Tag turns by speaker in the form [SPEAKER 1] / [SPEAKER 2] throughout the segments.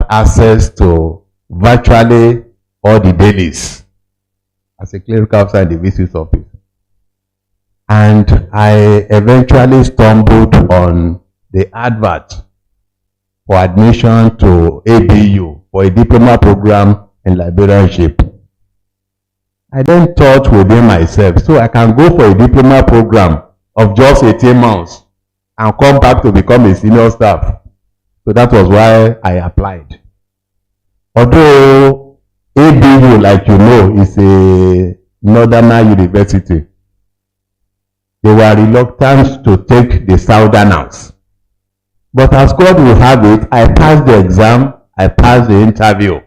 [SPEAKER 1] access to virtually all the dailies as a clerical officer in the VC's office. And I eventually stumbled on the advert for admission to ABU for a diploma program in librarianship. I then thought within myself, so I can go for a diploma program of just 18 months and come back to become a senior staff. So that was why I applied. Although ABU, like you know, is a northern university, they were reluctant to take the southerners. But as God will have it, I passed the exam, I passed the interview.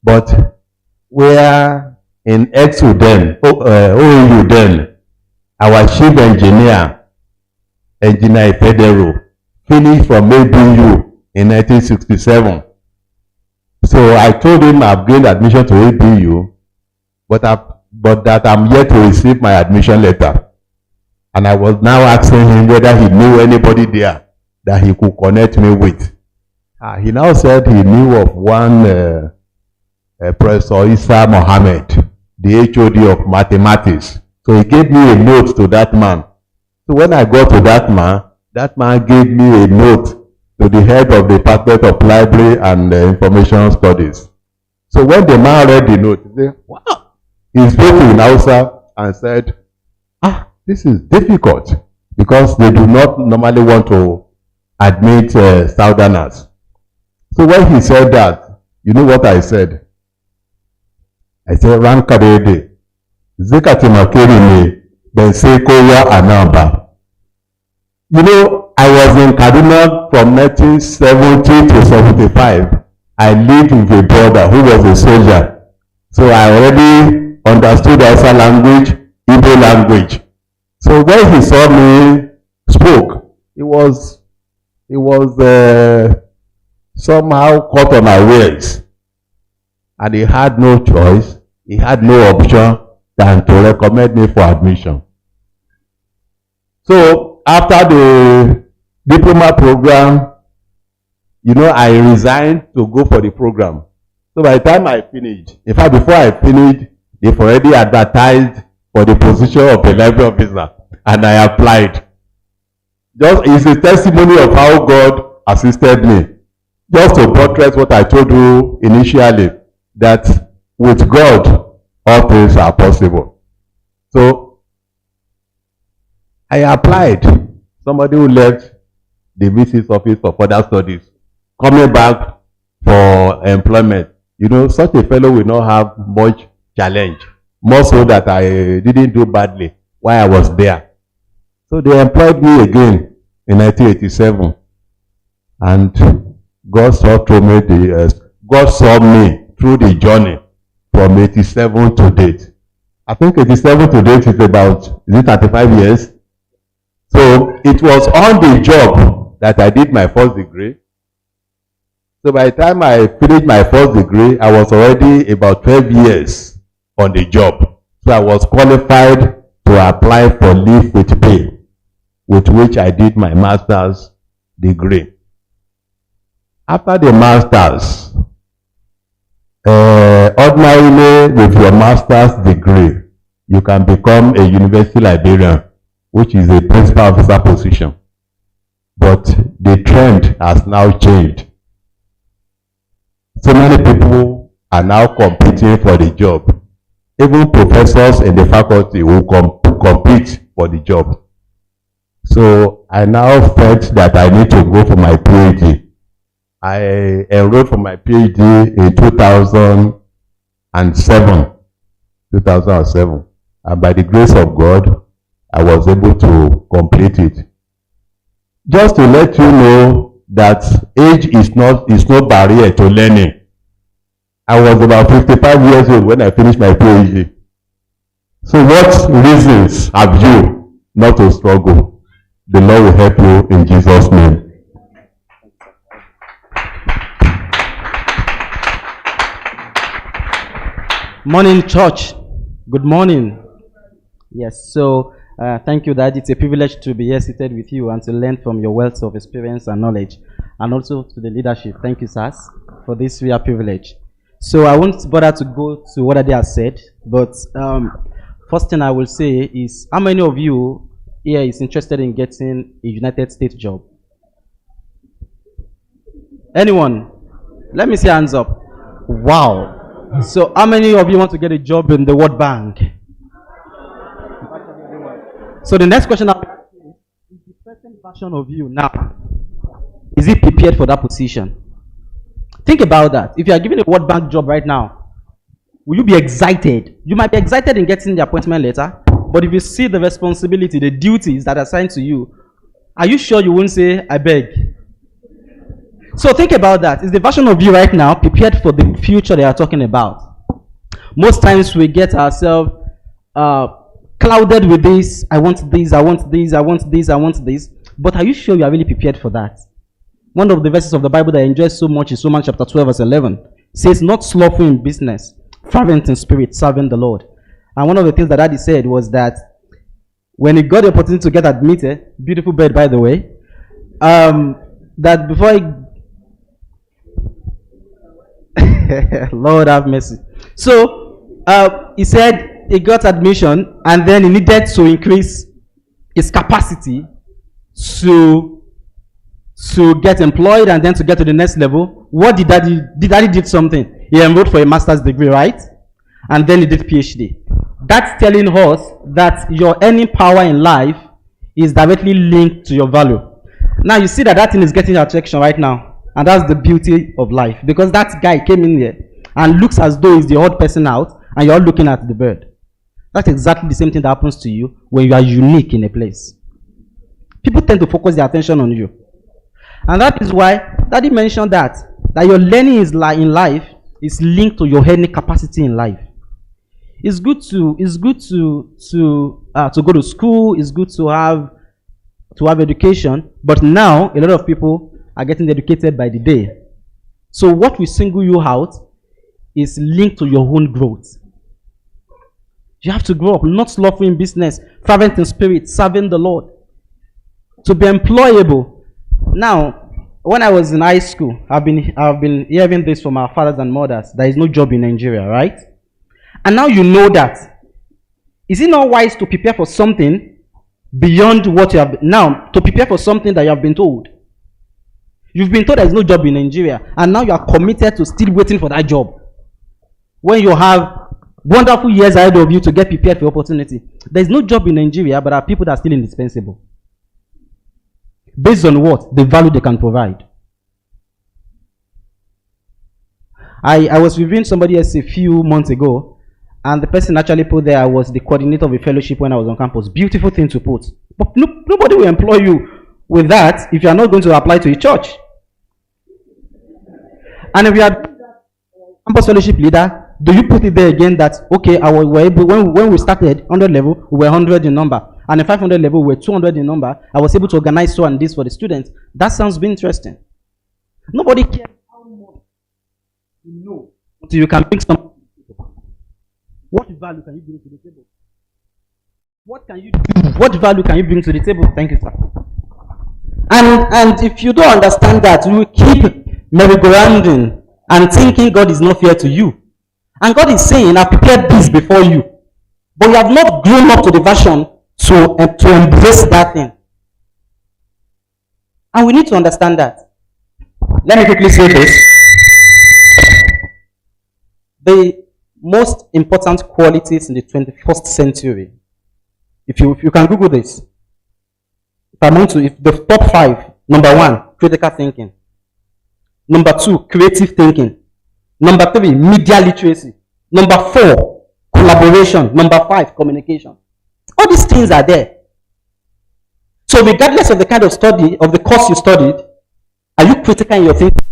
[SPEAKER 1] But where in EXU then, OAU then, our chief engineer, Engineer Federo, finished from ABU in 1967. So I told him I've gained admission to ABU, but that I'm yet to receive my admission letter. And I was now asking him whether he knew anybody there that he could connect me with. He now said he knew of one Professor Isa Mohammed, the HOD of mathematics. So he gave me a note to that man. So when I got to that man gave me a note to the head of the Department of Library and Information Studies. So when the man read the note, he said, wow, he spoke in Hausa and said, this is difficult because they do not normally want to admit Southerners. So when he said that, you know what I said? I said, Rankarede, Zekatimakeri me, then Sekoya Anamba. You know, I was in Kaduna from 1970 to 75. I lived with a brother who was a soldier. So I already understood Hausa language, Igbo language. So when he saw me spoke, he was somehow caught unawares. And he had no choice, he had no option than to recommend me for admission. So after the diploma program, you know, I resigned to go for the program. So by the time I finished, in fact, before I finished, they've already advertised for the position of a library officer, and I applied. Just it's a testimony of how God assisted me. Just to buttress what I told you initially, that with God, all things are possible. So I applied. Somebody who left the VC's office for further studies, coming back for employment. You know, such a fellow will not have much challenge. More so that I didn't do badly while I was there. So they employed me again in 1987. And God saw me through the journey from 87 to date. I think 87 to date is about, is it 35 years? So it was on the job that I did my first degree. So by the time I finished my first degree, I was already about 12 years on the job. So I was qualified to apply for leave with pay, with which I did my master's degree. After the master's, ordinarily with your master's degree, you can become a university librarian, which is a principal officer position. But the trend has now changed. So many people are now competing for the job. Even professors in the faculty will compete for the job. So I now felt that I need to go for my PhD. I enrolled for my PhD in 2007. And by the grace of God, I was able to complete it. Just to let you know that age is no barrier to learning. I was about 55 years old when I finished my PhD. So what reasons have you not to struggle? The Lord will help you in Jesus' name.
[SPEAKER 2] Morning, church. Good morning. Yes, so thank you, Dad. It's a privilege to be here seated with you and to learn from your wealth of experience and knowledge. and also to the leadership. Thank you, sirs, for this real privilege. So I won't bother to go to what they have said, but first thing I will say is, how many of you here is interested in getting a United States job? Anyone? Let me see hands up. Wow. So how many of you want to get a job in the World Bank? So the next question I'll ask you is the present version of you now. Is it prepared for that position? Think about that. If you are given a World Bank job right now, will you be excited? You might be excited in getting the appointment letter, but if you see the responsibility, the duties that are assigned to you, are you sure you won't say, I beg? So think about that. Is the version of you right now prepared for the future they are talking about? Most times we get ourselves clouded with this, I want this, I want this, I want this, I want this. But are you sure you are really prepared for that? One of the verses of the Bible that I enjoy so much is Romans chapter 12 verse 11. It says, not slothful in business, fervent in spirit, serving the Lord. And one of the things that Daddy said was that when he got the opportunity to get admitted, beautiful bed by the way, that before he Lord have mercy. So he said he got admission and then he needed to increase his capacity to get employed and then to get to the next level. What did Daddy did? Daddy did something. He enrolled for a master's degree, right? And then he did PhD. That's telling us that your earning power in life is directly linked to your value. Now you see that thing is getting attraction right now. And that's the beauty of life. Because that guy came in here and looks as though he's the odd person out and you're looking at the bird. That's exactly the same thing that happens to you when you are unique in a place. People tend to focus their attention on you. And that is why Daddy mentioned that your learning in life is linked to your earning capacity in life. It's good to go to school. It's good to have education. But now a lot of people are getting educated by the day. So what will single you out is linked to your own growth. You have to grow up, not slothful in business, fervent in spirit, serving the Lord. To be employable. Now, when I was in high school, I've been hearing this from our fathers and mothers. There is no job in Nigeria, right? And now you know that. Is it not wise to prepare for something beyond what you have now, to prepare for something that you have been told? You've been told there is no job in Nigeria, and now you are committed to still waiting for that job. When you have wonderful years ahead of you to get prepared for opportunity. There is no job in Nigeria, but there are people that are still indispensable. Based on what? The value they can provide. I was reviewing somebody else a few months ago, and the person actually put there I was the coordinator of a fellowship when I was on campus. Beautiful thing to put. But nobody will employ you with that if you are not going to apply to a church. And if you are campus fellowship leader, do you put it there again that, okay, when we started 100 level, we were 100 in number. And in 500 level, we were 200 in number. I was able to organize so and this for the students. That sounds very interesting. Nobody cares how much you know until you can bring some. What value can you bring to the table? What can you do? What value can you bring to the table? Thank you, sir. And if you don't understand that, you will keep merry-go-rounding and thinking God is not fair to you. And God is saying, I prepared this before you. But you have not grown up to the version to embrace that thing. And we need to understand that. Let me quickly say this. The most important qualities in the 21st century, if you can Google this, if the top 5, number 1, critical thinking. Number 2, creative thinking. Number 3, media literacy. Number 4, collaboration. Number 5, communication. All these things are there. So regardless of the kind of study, of the course you studied, are you critical in your thinking?